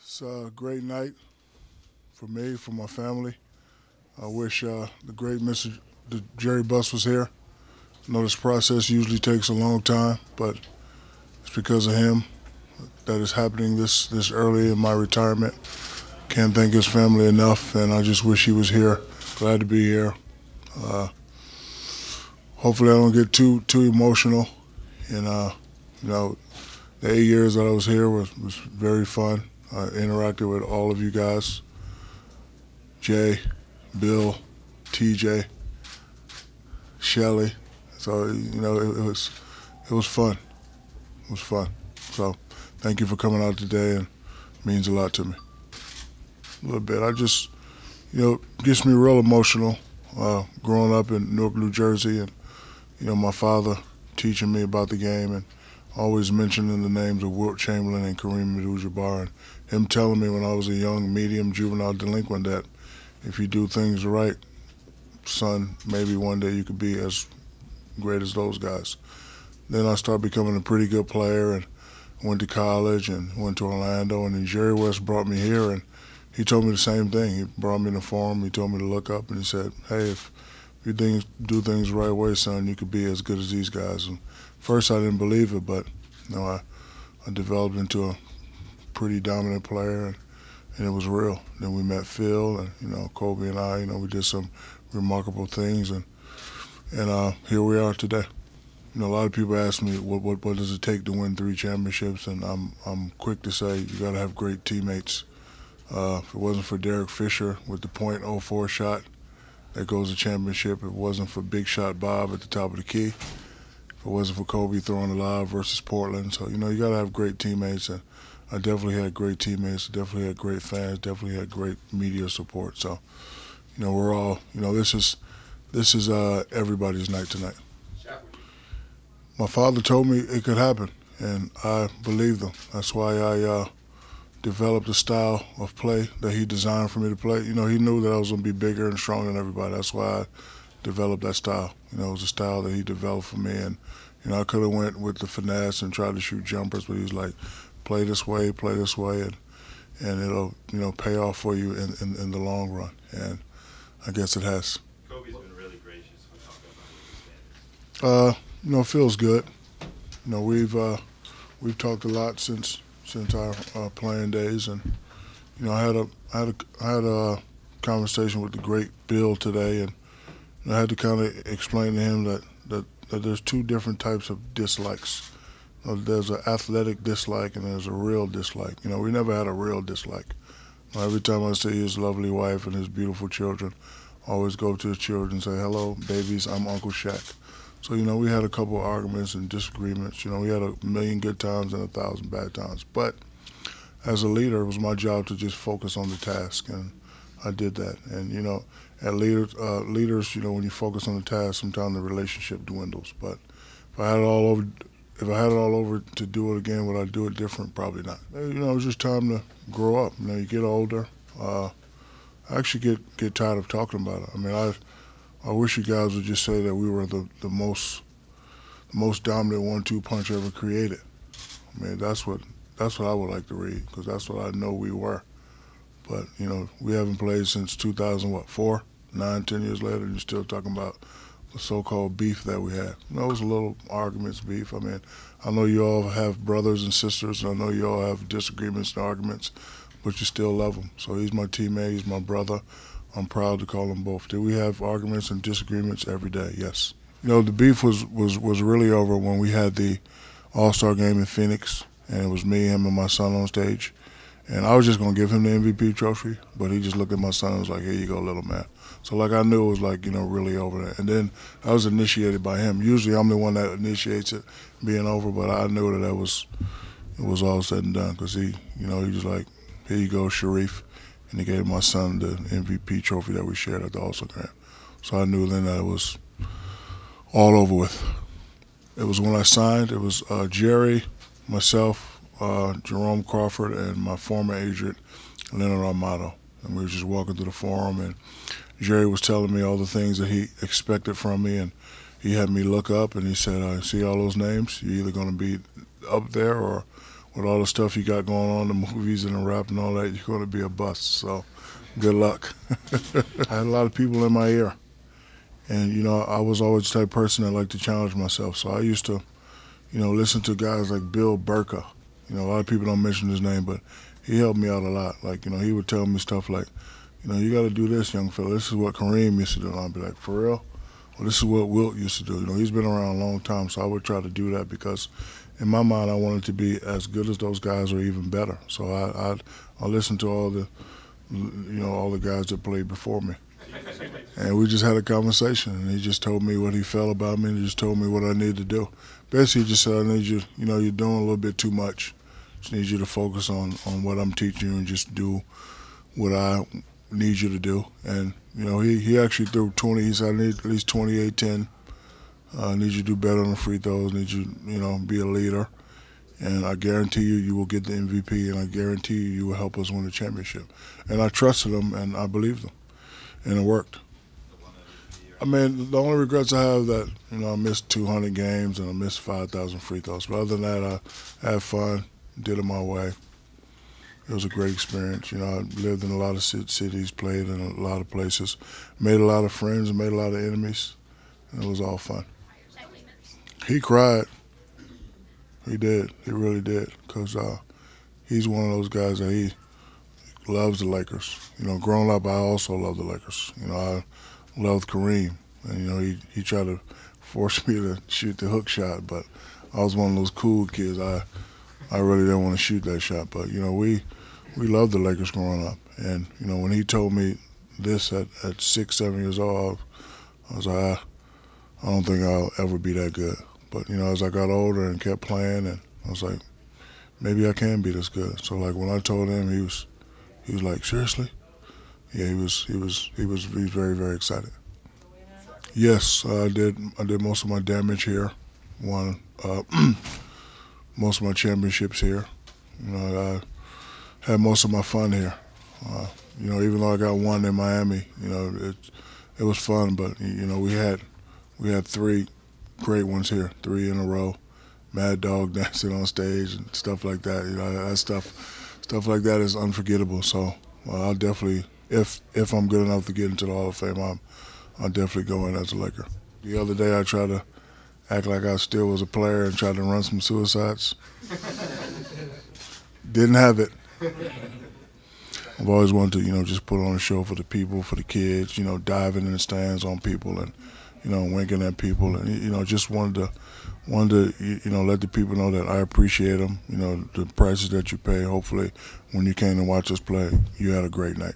It's a great night for me, for my family. I wish the great Mr. Jerry Buss was here. I know this process usually takes a long time, but it's because of him that is happening this early in my retirement. Can't thank his family enough, and I just wish he was here. Glad to be here. Uh, Hopefully, I don't get too emotional. And you know, the 8 years that I was here was very fun. I interacted with all of you guys, Jay, Bill, TJ, Shelly. So it was fun. It was fun. So thank you for coming out today, and it means a lot to me. A little bit. I just gets me real emotional. Growing up in Newark, New Jersey, and my father teaching me about the game and always mentioning the names of Wilt Chamberlain and Kareem Abdul-Jabbar, and him telling me when I was a young, medium, juvenile delinquent that if you do things right, son, maybe one day you could be as great as those guys. Then I started becoming a pretty good player and went to college and went to Orlando, and then Jerry West brought me here, and he told me the same thing. He brought me in the forum, he told me to look up, and he said, hey, if you do things the right way, son, you could be as good as these guys. And first I didn't believe it, but I developed into a pretty dominant player, and it was real. Then we met Phil, and Kobe and I, we did some remarkable things, and here we are today. A lot of people ask me what does it take to win 3 championships, and I'm quick to say you got to have great teammates. If it wasn't for Derek Fisher with the .04 shot that goes to championship, if it wasn't for Big Shot Bob at the top of the key, if it wasn't for Kobe throwing the lob versus Portland. So, you got to have great teammates, and I definitely had great teammates, definitely had great fans, definitely had great media support. So, we're all, this is everybody's night tonight. My father told me it could happen, and I believed him. That's why I developed a style of play that he designed for me to play. He knew that I was going to be bigger and stronger than everybody. That's why I developed that style. It was a style that he developed for me, and I could have went with the finesse and tried to shoot jumpers, but he was like, play this way, and it'll pay off for you in the long run. And I guess it has. Kobe's been really gracious when talking about his standards. It feels good. We've talked a lot since our playing days, and I had a conversation with the great Bill today, and I had to kind of explain to him that there's 2 different types of dislikes. There's an athletic dislike and there's a real dislike. We never had a real dislike. Every time I see his lovely wife and his beautiful children, I always go to his children and say, hello, babies, I'm Uncle Shaq. So, we had a couple of arguments and disagreements. We had a million good times and 1,000 bad times. But as a leader, it was my job to just focus on the task, and I did that. And, at leaders, when you focus on the task, sometimes the relationship dwindles. But if I had it all over to do it again, would I do it different? Probably not. It was just time to grow up. You get older. I actually get tired of talking about it. I wish you guys would just say that we were the most dominant 1-2 punch ever created. That's what I would like to read, because that's what I know we were. But we haven't played since 2004, 9, 10 years later, and you're still talking about the so-called beef that we had. It was a little arguments, beef. I know you all have brothers and sisters, and I know you all have disagreements and arguments, but you still love him. So he's my teammate, he's my brother. I'm proud to call them both. Did we have arguments and disagreements every day? Yes. The beef was really over when we had the All-Star game in Phoenix, and it was me, him, and my son on stage. And I was just going to give him the MVP trophy, but he just looked at my son and was like, here you go, little man. So, I knew it was, really over there. And then I was initiated by him. Usually I'm the one that initiates it being over, but I knew that it was all said and done, because he was like, here you go, Sharif. And he gave my son the MVP trophy that we shared at the All-Star game. So I knew then that it was all over with. It was when I signed. It was Jerry, myself, Jerome Crawford, and my former agent, Leonard Armato. And we were just walking through the forum, and Jerry was telling me all the things that he expected from me, and he had me look up, and he said, see all those names? You're either going to be up there or with all the stuff you got going on, the movies and the rap and all that, you're going to be a bust. So good luck. I had a lot of people in my ear. And, you know, I was always the type of person that liked to challenge myself. So I used to, you know, listen to guys like Bill Burka. You know, a lot of people don't mention his name, but he helped me out a lot. Like, you know, he would tell me stuff like, you know, you got to do this, young fella. This is what Kareem used to do. And I'd be like, for real? Well, this is what Wilt used to do. You know, he's been around a long time, so I would try to do that because in my mind I wanted to be as good as those guys or even better. So I listened to all the, you know, all the guys that played before me. And we just had a conversation, and he just told me what he felt about me, and he just told me what I needed to do. Basically, he just said, I need you, you know, you're doing a little bit too much. Just need you to focus on what I'm teaching you and just do what I need you to do. And, you know, he actually threw 20. He said, I need at least 28, 10. I need you to do better on the free throws. I need you, you know, be a leader. And I guarantee you, you will get the MVP, and I guarantee you, you will help us win the championship. And I trusted him, and I believed him. And it worked. I mean, the only regrets I have that, you know, I missed 200 games and I missed 5,000 free throws. But other than that, I had fun, did it my way. It was a great experience. You know, I lived in a lot of cities, played in a lot of places, made a lot of friends and made a lot of enemies, and it was all fun. He cried. He did. He really did, because he's one of those guys that he loves the Lakers. You know, growing up, I also love the Lakers. You know, I loved Kareem, and you know, he tried to force me to shoot the hook shot, but I was one of those cool kids. I really didn't want to shoot that shot, but you know, we loved the Lakers growing up, and you know, when he told me this at 6, 7 years old, I was like, I don't think I'll ever be that good. But you know, as I got older and kept playing, and I was like, maybe I can be this good. So like when I told him, he was like, seriously? Yeah, he was very, very excited. Yes, I did most of my damage here. Won most of my championships here. You know, I had most of my fun here. You know, even though I got one in Miami, you know, it was fun. But you know, we had 3 great ones here, 3 in a row. Mad Dog dancing on stage and stuff like that. You know, that stuff like that is unforgettable. So I'll definitely, if I'm good enough to get into the Hall of Fame, I'll definitely go in as a Laker. The other day I tried to act like I still was a player and tried to run some suicides. Didn't have it. I've always wanted to, you know, just put on a show for the people, for the kids, you know, diving in the stands on people and, you know, winking at people, and you know, just wanted to, you know, let the people know that I appreciate them. You know, the prices that you pay. Hopefully, when you came to watch us play, you had a great night.